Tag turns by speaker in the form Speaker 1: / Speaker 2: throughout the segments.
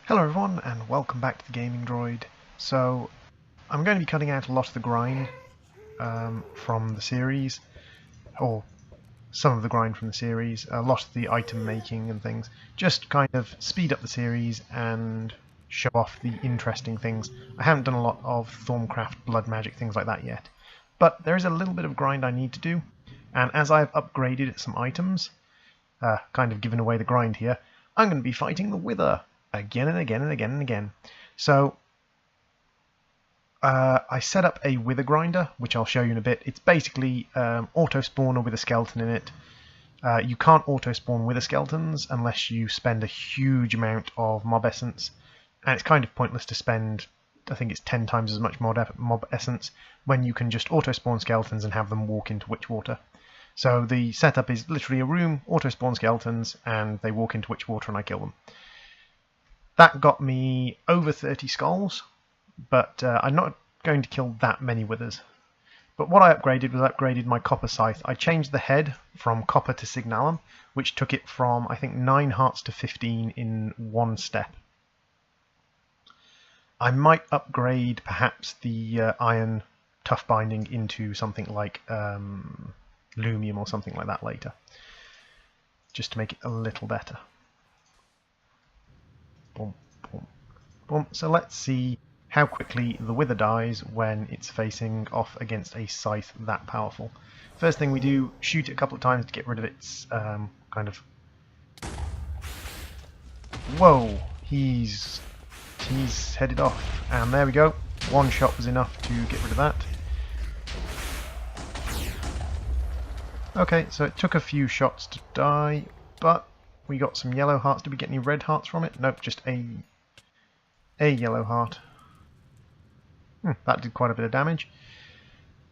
Speaker 1: Hello everyone and welcome back to the Gaming Droid. So I'm going to be cutting out a lot of the grind from the series, or some of the grind from the series, a lot of the item making and things, just kind of speed up the series and show off the interesting things. I haven't done a lot of Thorncraft, blood magic, things like that yet, but there is a little bit of grind I need to do, and as I've upgraded some items, kind of giving away the grind here, I'm going to be fighting the Wither again and again and again and again. So I set up a Wither grinder, which I'll show you in a bit. It's basically auto spawner with a skeleton in it. You can't auto spawn Wither skeletons unless you spend a huge amount of mob essence, and it's kind of pointless to spend, I think it's 10 times as much mob essence when you can just auto spawn skeletons and have them walk into witch water. So the setup is literally a room, auto spawn skeletons, and they walk into witch water and I kill them. That got me over 30 skulls, but I'm not going to kill that many withers. But what I upgraded was upgraded my copper scythe. I changed the head from copper to signalum, which took it from, I think, 9 hearts to 15 in one step. I might upgrade perhaps the iron tough binding into something like lumium or something like that later, just to make it a little better. Boom, boom, boom. So let's see how quickly the Wither dies when it's facing off against a scythe that powerful. First thing we do, shoot it a couple of times to get rid of its kind of... Whoa! He's headed off, and there we go. One shot was enough to get rid of that. Okay, so it took a few shots to die, but we got some yellow hearts. Did we get any red hearts from it? Nope, just a yellow heart. That did quite a bit of damage.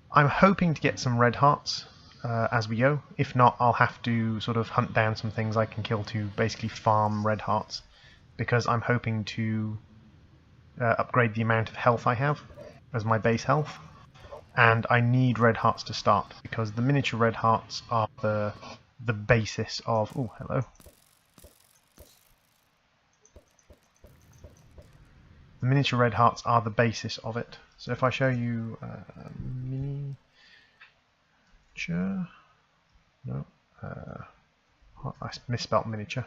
Speaker 1: I'm hoping to get some red hearts as we go. If not, I'll have to sort of hunt down some things I can kill to basically farm red hearts, because I'm hoping to upgrade the amount of health I have as my base health. And I need red hearts to start, because the miniature red hearts are the basis of... Oh, hello. The miniature red hearts are the basis of it. So if I show you miniature... No, I misspelled miniature.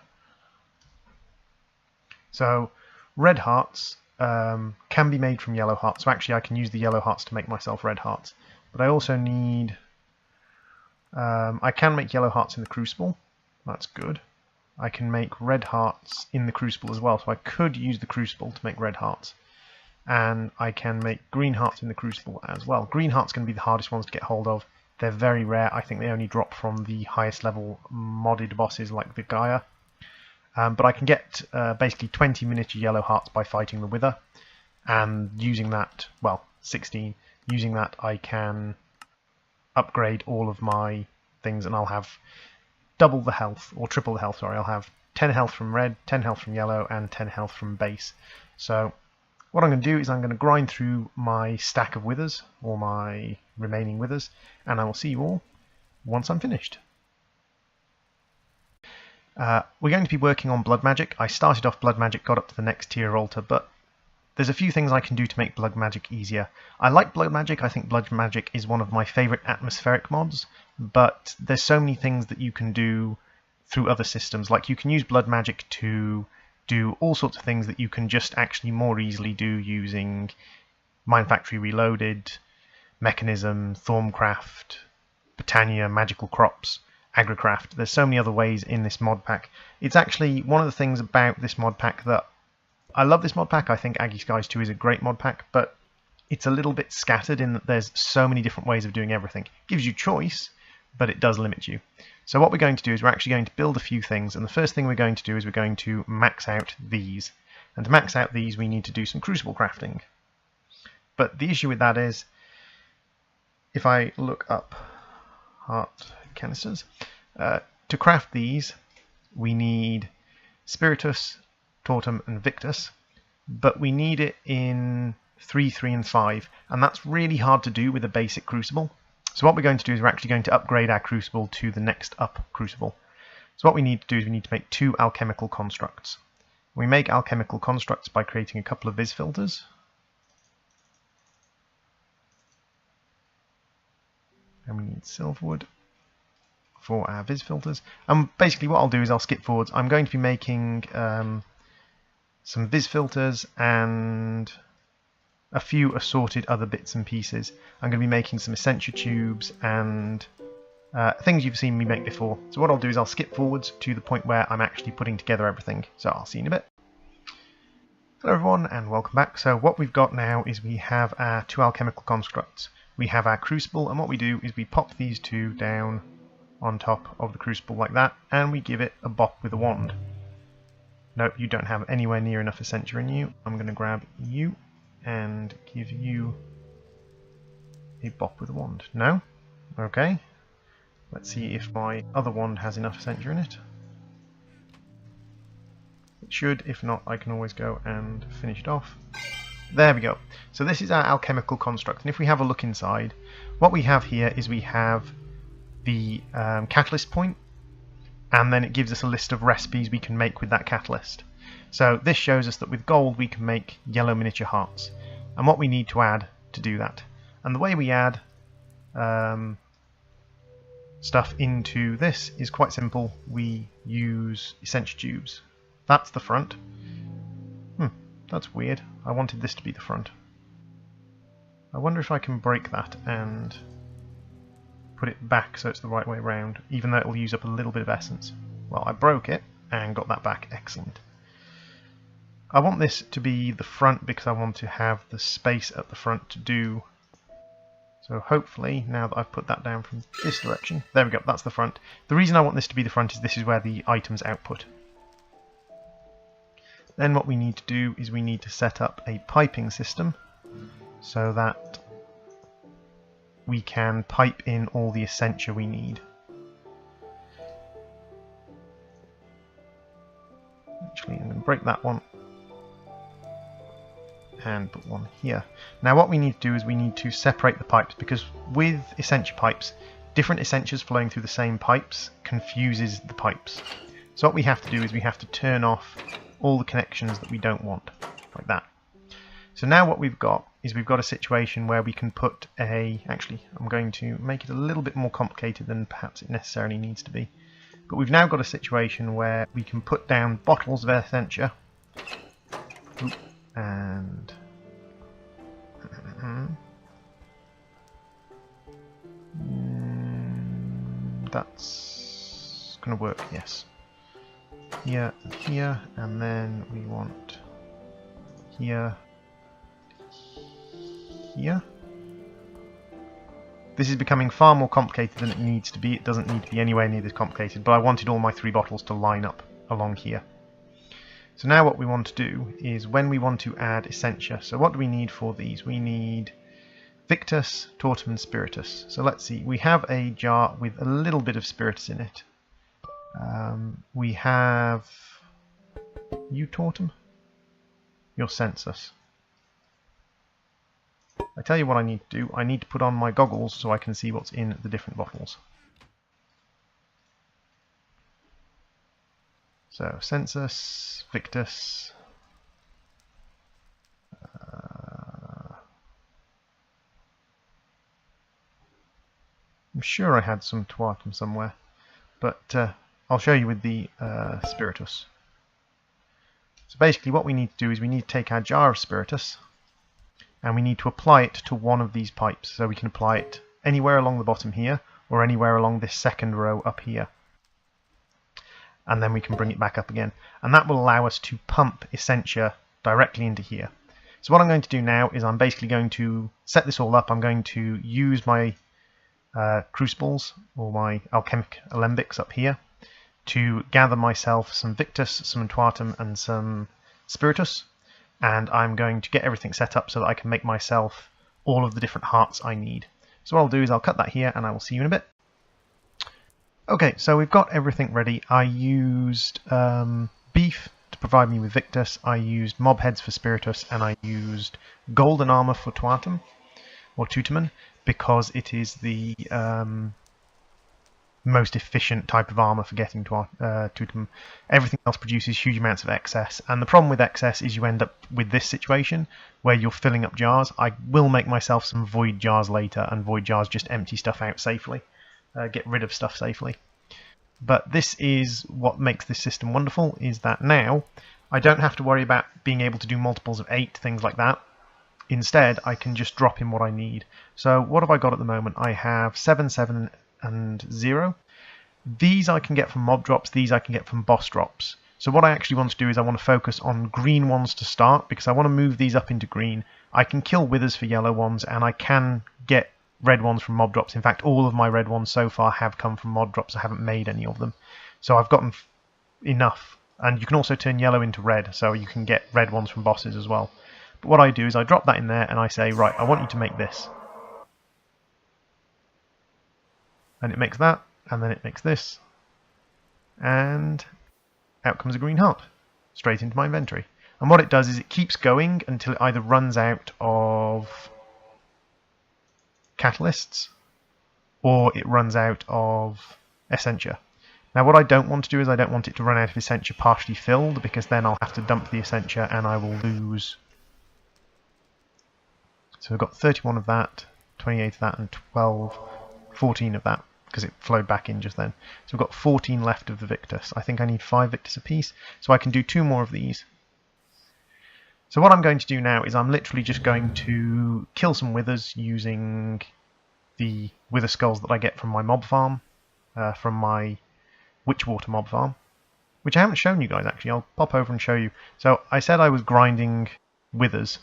Speaker 1: So red hearts can be made from yellow hearts. So actually I can use the yellow hearts to make myself red hearts. But I also need... I can make yellow hearts in the crucible. That's good. I can make red hearts in the crucible as well, so I could use the crucible to make red hearts. And I can make green hearts in the crucible as well. Green hearts can be the hardest ones to get hold of. They're very rare. I think they only drop from the highest level modded bosses like the Gaia. But I can get basically 20 miniature yellow hearts by fighting the Wither. And using that, well, 16, using that I can upgrade all of my things, and I'll have double the health, or triple the health, sorry. I'll have 10 health from red, 10 health from yellow, and 10 health from base. So what I'm going to do is I'm going to grind through my stack of withers, or my remaining withers, and I will see you all once I'm finished. We're going to be working on blood magic. I started off blood magic, got up to the next tier altar, but there's a few things I can do to make blood magic easier. I like blood magic. I think blood magic is one of my favourite atmospheric mods, but there's so many things that you can do through other systems. Like you can use blood magic to do all sorts of things that you can just actually more easily do using Mine Factory Reloaded, Mechanism, Thorncraft, Botania, Magical Crops, Agricraft. There's so many other ways in this mod pack. It's actually one of the things about this mod pack that I love this mod pack. I think Aggie Skies 2 is a great mod pack, but it's a little bit scattered in that there's so many different ways of doing everything. It gives you choice, but it does limit you. So what we're going to do is we're actually going to build a few things, and the first thing we're going to do is we're going to max out these. And to max out these, we need to do some crucible crafting. But the issue with that is, if I look up heart canisters, to craft these, we need Spiritus, Tortum and Victus, but we need it in 3, 3 and 5, and that's really hard to do with a basic crucible. So what we're going to do is we're actually going to upgrade our crucible to the next up crucible. So what we need to do is we need to make 2 alchemical constructs. We make alchemical constructs by creating a couple of vis filters. And we need silverwood for our vis filters. And basically what I'll do is I'll skip forwards. I'm going to be making some vis filters and a few assorted other bits and pieces. I'm going to be making some essentia tubes and things you've seen me make before. So what I'll do is I'll skip forwards to the point where I'm actually putting together everything. So I'll see you in a bit. Hello everyone and welcome back. So what we've got now is we have our two alchemical constructs. We have our crucible, and what we do is we pop these two down on top of the crucible like that, and we give it a bop with a wand. Nope, you don't have anywhere near enough essentia in you. I'm going to grab you and give you a bop with a wand. No? Okay. Let's see if my other wand has enough essentia in it. It should. If not, I can always go and finish it off. There we go. So this is our alchemical construct, and if we have a look inside, what we have here is we have the catalyst point, and then it gives us a list of recipes we can make with that catalyst. So this shows us that with gold we can make yellow miniature hearts, and what we need to add to do that. And the way we add stuff into this is quite simple. We use essentia tubes. That's the front. That's weird. I wanted this to be the front. I wonder if I can break that and put it back so it's the right way around, even though it will use up a little bit of essence. Well, I broke it and got that back. Excellent. I want this to be the front because I want to have the space at the front to do. So hopefully, now that I've put that down from this direction, there we go, that's the front. The reason I want this to be the front is this is where the items output. Then what we need to do is we need to set up a piping system so that we can pipe in all the essentia we need. Actually, I'm going to break that one and put one here. Now what we need to do is we need to separate the pipes, because with essentia pipes, different essentias flowing through the same pipes confuses the pipes. So what we have to do is we have to turn off all the connections that we don't want, like that. So now what we've got is we've got a situation where we can put a... Actually, I'm going to make it a little bit more complicated than perhaps it necessarily needs to be. But we've now got a situation where we can put down bottles of essentia. And... that's going to work, yes. Here and here, and then we want here, here. This is becoming far more complicated than it needs to be. It doesn't need to be anywhere near this complicated, but I wanted all my three bottles to line up along here. So now what we want to do is when we want to add essentia, so what do we need for these? We need Victus, Tortum and Spiritus. So let's see, we have a jar with a little bit of Spiritus in it. We have you, Tortum? Your census. I tell you what I need to do. I need to put on my goggles so I can see what's in the different bottles. So, census, Victus. I'm sure I had some Tuatum somewhere, but I'll show you with the Spiritus. So basically what we need to do is we need to take our jar of Spiritus and we need to apply it to one of these pipes. So we can apply it anywhere along the bottom here or anywhere along this second row up here. And then we can bring it back up again. And that will allow us to pump essentia directly into here. So what I'm going to do now is I'm basically going to set this all up. I'm going to use my crucibles or my alchemic alembics up here to gather myself some Victus, some Tuatum and some Spiritus, and I'm going to get everything set up so that I can make myself all of the different hearts I need. So what I'll do is I'll cut that here and I will see you in a bit. Okay, so we've got everything ready. I used beef to provide me with Victus, I used mob heads for Spiritus, and I used golden armor for Tuatum, or Tutaman, because it is the most efficient type of armor for getting to them. Everything else produces huge amounts of excess, and the problem with excess is you end up with this situation where you're filling up jars. I will make myself some void jars later, and void jars just empty stuff out safely, get rid of stuff safely. But this is what makes this system wonderful, is that now I don't have to worry about being able to do multiples of 8, things like that. Instead, I can just drop in what I need. So what have I got at the moment? I have 7, 7, and 0. These I can get from mob drops, these I can get from boss drops. So what I actually want to do is I want to focus on green ones to start, because I want to move these up into green. I can kill withers for yellow ones, and I can get red ones from mob drops. In fact, all of my red ones so far have come from mob drops. I haven't made any of them. So I've gotten enough. And you can also turn yellow into red, so you can get red ones from bosses as well. But what I do is I drop that in there and I say, right, I want you to make this. And it makes that, and then it makes this. And out comes a green heart, straight into my inventory. And what it does is it keeps going until it either runs out of catalysts or it runs out of essentia. Now what I don't want to do is I don't want it to run out of essentia partially filled, because then I'll have to dump the essentia and I will lose. So we've got 31 of that, 28 of that, and 14 of that, because it flowed back in just then. So we've got 14 left of the Victus. I think I need 5 Victus apiece, so I can do 2 more of these. So what I'm going to do now is I'm literally just going to kill some withers using the wither skulls that I get from my mob farm, from my Witchwater mob farm, which I haven't shown you guys actually. I'll pop over and show you. So I said I was grinding withers,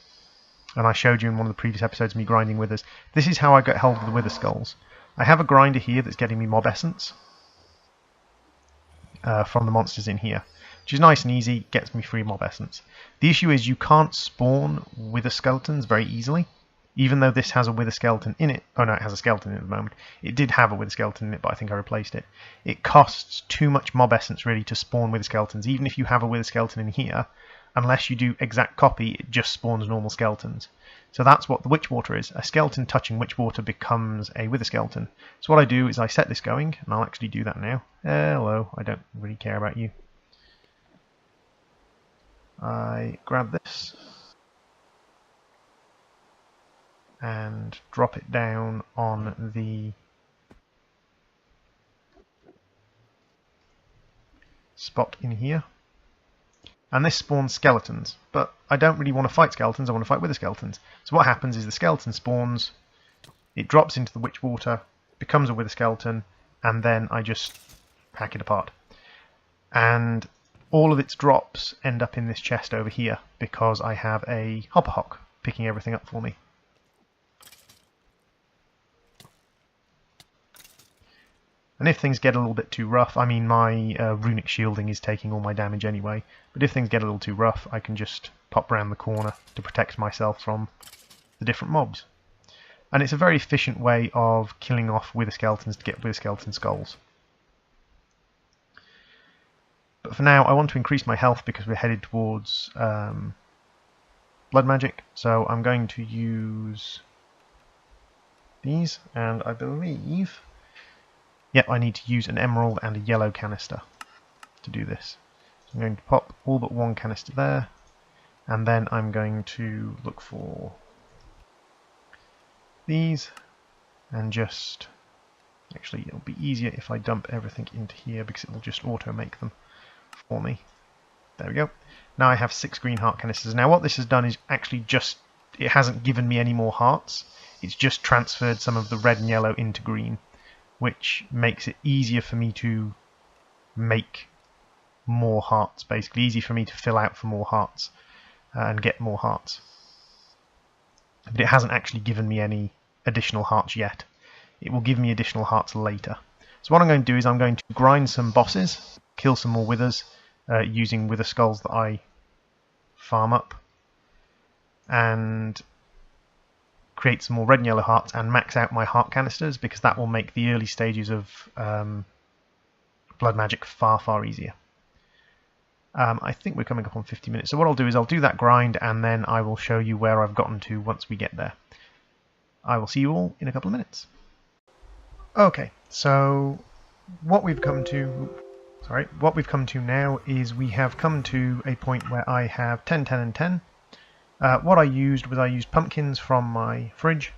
Speaker 1: and I showed you in one of the previous episodes me grinding withers. This is how I get hold of the wither skulls. I have a grinder here that's getting me mob essence from the monsters in here, which is nice and easy, gets me free mob essence. The issue is you can't spawn wither skeletons very easily, even though this has a wither skeleton in it. Oh no, it has a skeleton in it at the moment. It did have a wither skeleton in it, but I think I replaced it. It costs too much mob essence really to spawn wither skeletons. Even if you have a wither skeleton in here, unless you do exact copy, it just spawns normal skeletons. So that's what the Witchwater is. A skeleton touching Witchwater becomes a wither skeleton. So what I do is I set this going, and I'll actually do that now. Hello, I don't really care about you. I grab this and drop it down on the spot in here. And this spawns skeletons, but I don't really want to fight skeletons, I want to fight wither skeletons. So what happens is the skeleton spawns, it drops into the Witchwater, becomes a wither skeleton, and then I just hack it apart. And all of its drops end up in this chest over here, because I have a hopperhock picking everything up for me. And if things get a little bit too rough, I mean my runic shielding is taking all my damage anyway, but if things get a little too rough, I can just pop around the corner to protect myself from the different mobs. And it's a very efficient way of killing off wither skeletons to get wither skeleton skulls. But for now, I want to increase my health because we're headed towards blood magic, so I'm going to use these, and I believe... Yep, I need to use an emerald and a yellow canister to do this. So I'm going to pop all but one canister there, and then I'm going to look for these, and just... Actually, it'll be easier if I dump everything into here because it will just auto-make them for me. There we go. Now I have 6 green heart canisters. Now what this has done is actually just... It hasn't given me any more hearts. It's just transferred some of the red and yellow into green, which makes it easier for me to make more hearts, basically. Easy for me to fill out for more hearts and get more hearts. But it hasn't actually given me any additional hearts yet. It will give me additional hearts later. So what I'm going to do is I'm going to grind some bosses, kill some more withers, using wither skulls that I farm up, and create some more red and yellow hearts and max out my heart canisters, because that will make the early stages of blood magic far, far easier. I think we're coming up on 50 minutes, so what I'll do is I'll do that grind and then I will show you where I've gotten to once we get there. I will see you all in a couple of minutes. Okay, so what we've come to, what we've come to now is we have come to a point where I have 10, 10, and 10. What I used was I used pumpkins from my fridge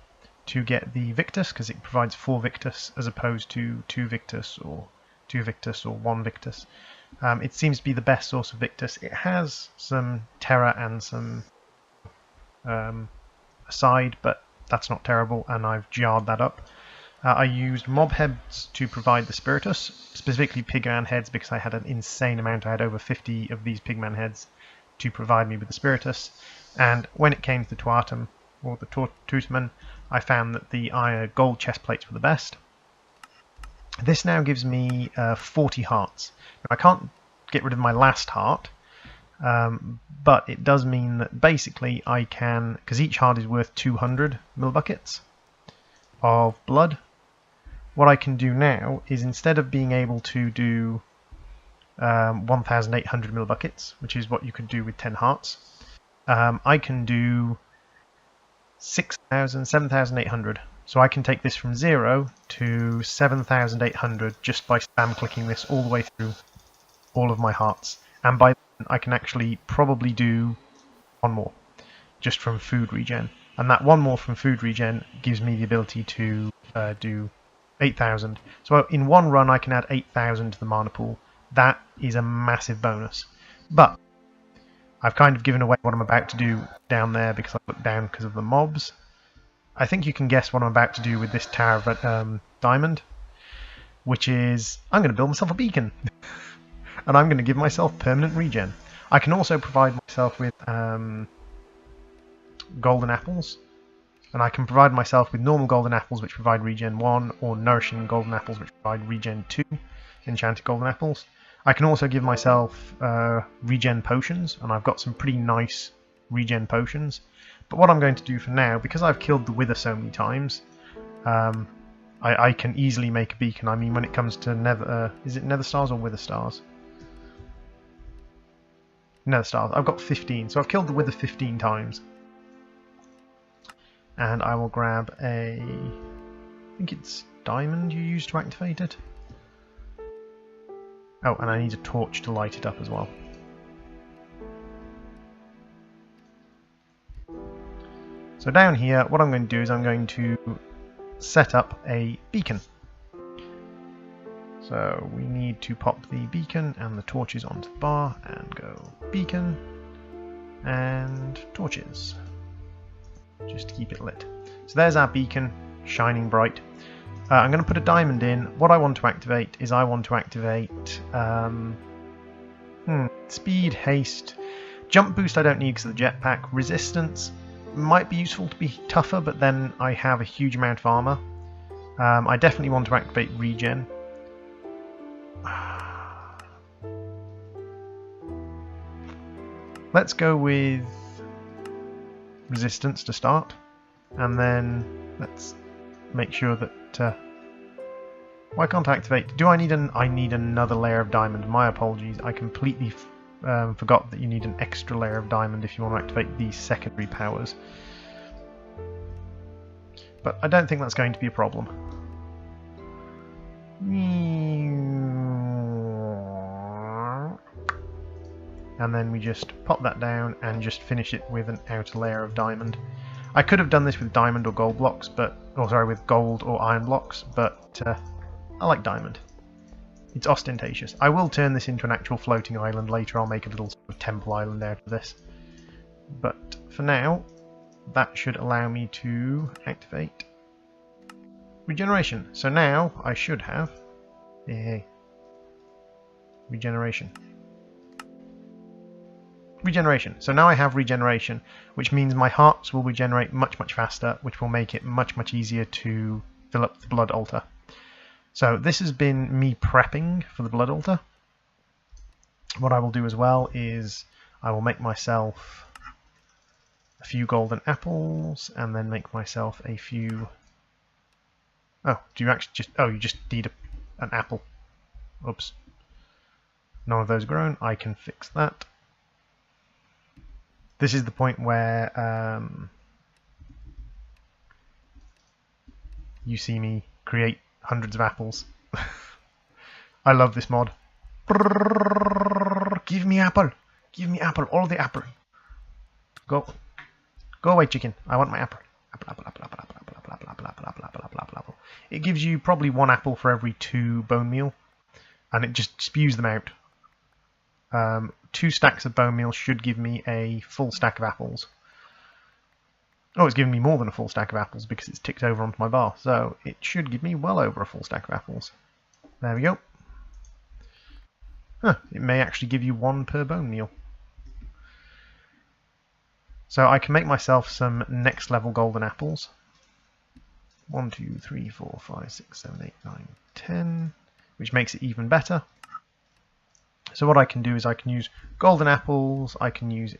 Speaker 1: to get the Victus, because it provides 4 Victus as opposed to 2 Victus or 1 Victus. It seems to be the best source of Victus. It has some Terra and some Aside, but that's not terrible, and I've jarred that up. I used mob heads to provide the Spiritus, specifically pigman heads, because I had an insane amount. I had over 50 of these pigman heads to provide me with the Spiritus. And when it came to the Tuatum, or the Tuteman, I found that the gold chest plates were the best. This now gives me 40 hearts. Now, I can't get rid of my last heart, but it does mean that basically I can, because each heart is worth 200 millibuckets of blood, what I can do now is, instead of being able to do 1,800 millibuckets, which is what you could do with 10 hearts, I can do 7,800. So I can take this from 0 to 7,800 just by spam clicking this all the way through all of my hearts. And by then I can actually probably do 1 more just from food regen. And that 1 more from food regen gives me the ability to do 8,000. So in 1 run I can add 8,000 to the mana pool. That is a massive bonus. But I've kind of given away what I'm about to do down there because I looked down because of the mobs. I think you can guess what I'm about to do with this Tower of Diamond, which is I'm going to build myself a beacon. And I'm going to give myself permanent regen. I can also provide myself with golden apples, and I can provide myself with normal golden apples which provide regen 1, or nourishing golden apples which provide regen 2, enchanted golden apples. I can also give myself regen potions, and I've got some pretty nice regen potions. But what I'm going to do for now, because I've killed the Wither so many times, I can easily make a beacon. I mean, when it comes to Nether... is it Nether Stars or Wither Stars? Nether Stars. I've got 15, so I've killed the Wither 15 times. And I will grab a... I think it's diamond you use to activate it. Oh, and I need a torch to light it up as well. So down here, what I'm going to do is I'm going to set up a beacon. So we need to pop the beacon and the torches onto the bar and go beacon and torches, just to keep it lit. So there's our beacon, shining bright. I'm going to put a diamond in. What I want to activate is I want to activate speed, haste, jump boost I don't need because of the jetpack. Resistance might be useful to be tougher, but then I have a huge amount of armor. I definitely want to activate regen. Let's go with resistance to start, and then let's make sure that why can't I activate? Do I need I need another layer of diamond. My apologies, I completely forgot that you need an extra layer of diamond if you want to activate these secondary powers. But I don't think that's going to be a problem. And then we just pop that down and just finish it with an outer layer of diamond. I could have done this with diamond or gold blocks, with gold or iron blocks, but I like diamond. It's ostentatious. I will turn this into an actual floating island later. I'll make a little sort of temple island out of this. But for now, that should allow me to activate regeneration. So now I should have regeneration. So now I have regeneration, which means my hearts will regenerate much, much faster, which will make it much, much easier to fill up the blood altar. So this has been me prepping for the blood altar. What I will do as well is I will make myself a few golden apples and then make myself a few... Oh, do you actually just... Oh, you just need an apple. Oops. None of those grown. I can fix that. This is the point where you see me create hundreds of apples. I love this mod. Give me apple. Give me apple. All the apple. Go. Go away, chicken. I want my apple. Apple, apple, apple, apple, apple, apple, apple, apple, apple, apple, apple, apple, apple, apple. It gives you probably 1 apple for every 2 bone meal, and it just spews them out. 2 stacks of bone meal should give me a full stack of apples. Oh, it's giving me more than a full stack of apples because it's ticked over onto my bar, so it should give me well over a full stack of apples. There we go. Huh, it may actually give you 1 per bone meal. So I can make myself some next level golden apples. 1, 2, 3, 4, 5, 6, 7, 8, 9, 10, which makes it even better. So what I can do is I can use golden apples, I can use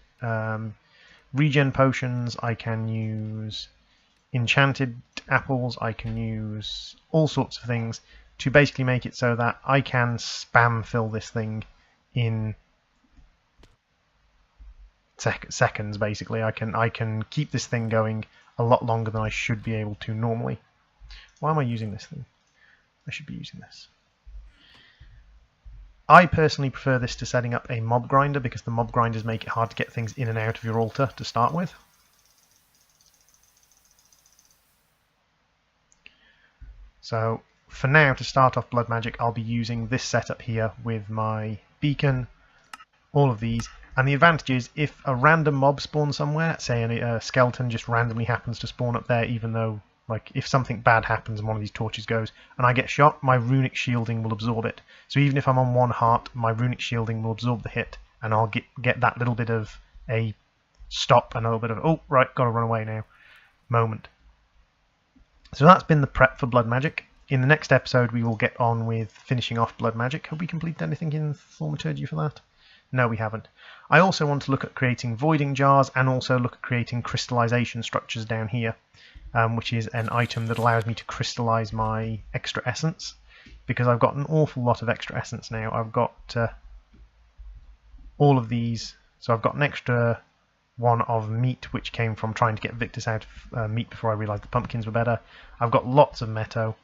Speaker 1: regen potions, I can use enchanted apples, I can use all sorts of things to basically make it so that I can spam fill this thing in seconds. Basically, I can keep this thing going a lot longer than I should be able to normally. Why am I using this thing? I should be using this. I personally prefer this to setting up a mob grinder because the mob grinders make it hard to get things in and out of your altar to start with. So for now, to start off blood magic, I'll be using this setup here with my beacon, all of these. And the advantage is if a random mob spawns somewhere, say a skeleton just randomly happens to spawn up there, even though, like, if something bad happens and one of these torches goes and I get shot, my runic shielding will absorb it. So even if I'm on 1 heart, my runic shielding will absorb the hit and I'll get that little bit of a stop and a little bit of, oh, right, gotta run away now moment. So that's been the prep for blood magic. In the next episode, we will get on with finishing off blood magic. Have we completed anything in Thaumaturgy for that? No, we haven't. I also want to look at creating voiding jars and also look at creating crystallization structures down here, which is an item that allows me to crystallize my extra essence, because I've got an awful lot of extra essence now. I've got all of these, so I've got an extra 1 of meat, which came from trying to get Victus out of meat before I realised the pumpkins were better. I've got lots of Meto,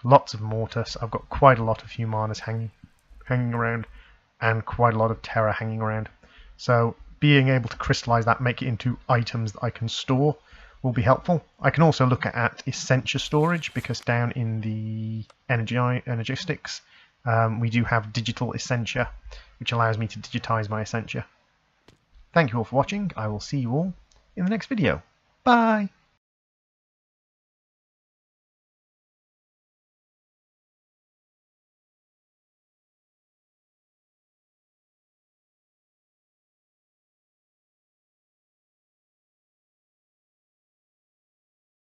Speaker 1: lots of Mortis, I've got quite a lot of Humanus hanging around, and quite a lot of Terra hanging around. So being able to crystallize that, make it into items that I can store, will be helpful. I can also look at Essentia storage, because down in the energistics we do have digital Essentia, which allows me to digitize my Essentia. Thank you all for watching. I will see you all in the next video. Bye!